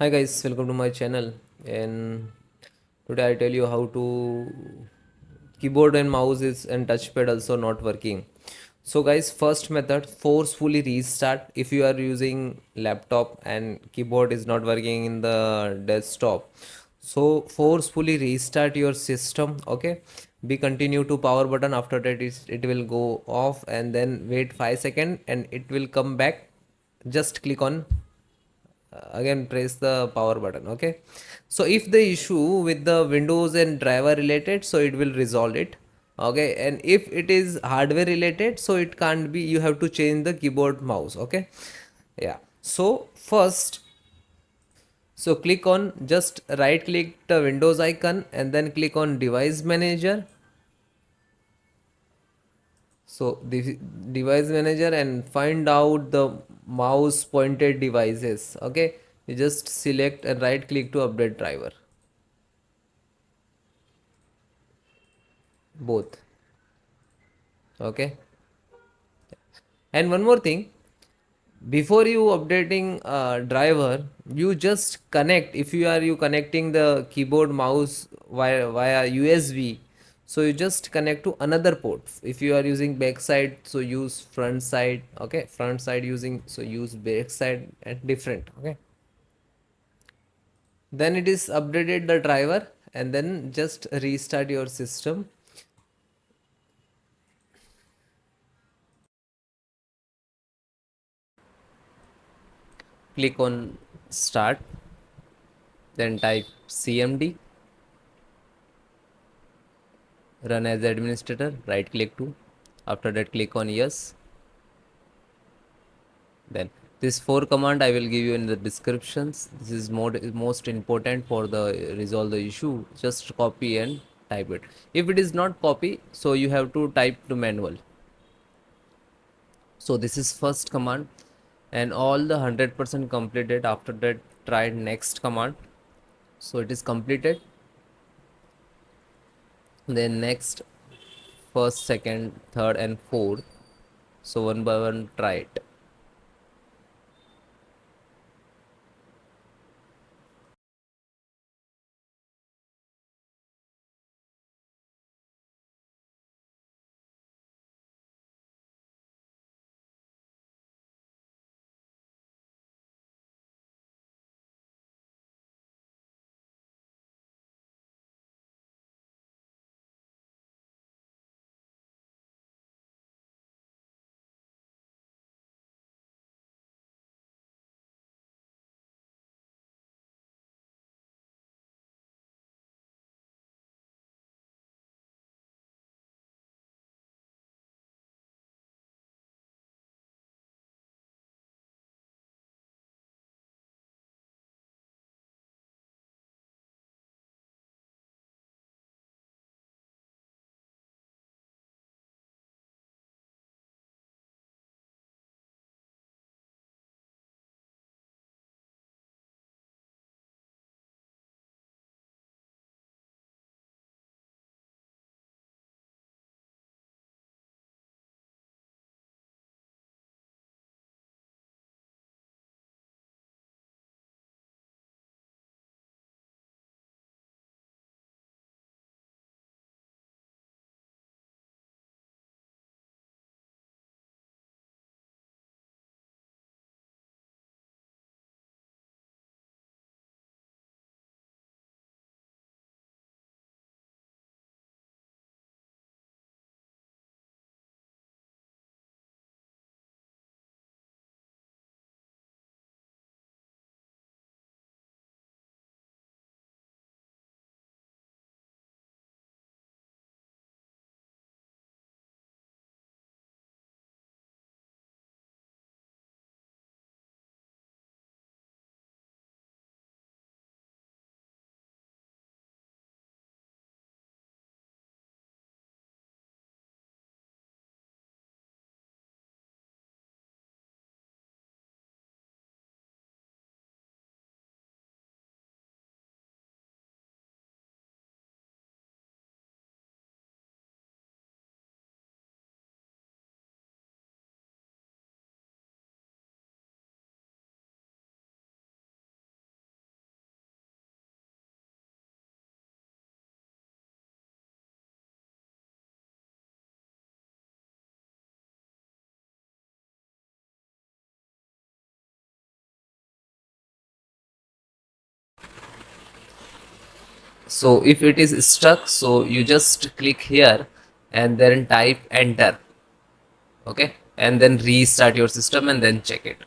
Hi guys, welcome to my channel. And today I tell you how to keyboard and mouse is and touchpad also not working. So guys, first method, forcefully restart. If you are using laptop and keyboard is not working in the desktop, so forcefully restart your system. Okay, be continue to power button. After that it will go off, and then wait 5 seconds and it will come back. Just click on again, press the power button. Okay, so if the issue with the windows and driver related, so it will resolve it. Okay, and if it is hardware related, so it can't be, you have to change the keyboard mouse. Okay, yeah. So first, so click on, just right click the windows icon and then click on device manager. So the device manager, and find out the mouse pointed devices. Okay, you just select and right click to update driver, both. Okay, and one more thing, before you updating driver, you just connect, if you connecting the keyboard mouse via USB, so you just connect to another port. If you are using back side, so use front side. Okay, front side using, so use back side and different. Okay, then it is updated the driver, and then just restart your system. Click on start, then type cmd, run as administrator, right click to, after that click on yes. Then this four command I will give you in the descriptions. This is most important for the resolve the issue. Just copy and type it. If it is not copy, so you have to type to manual. So this is first command, and all the 100% completed. After that, try next command. So it is completed. Then next, first, second, third, and fourth. So one by one, try it. So if it is stuck, so you just click here and then type enter. Okay, and then restart your system and then check it.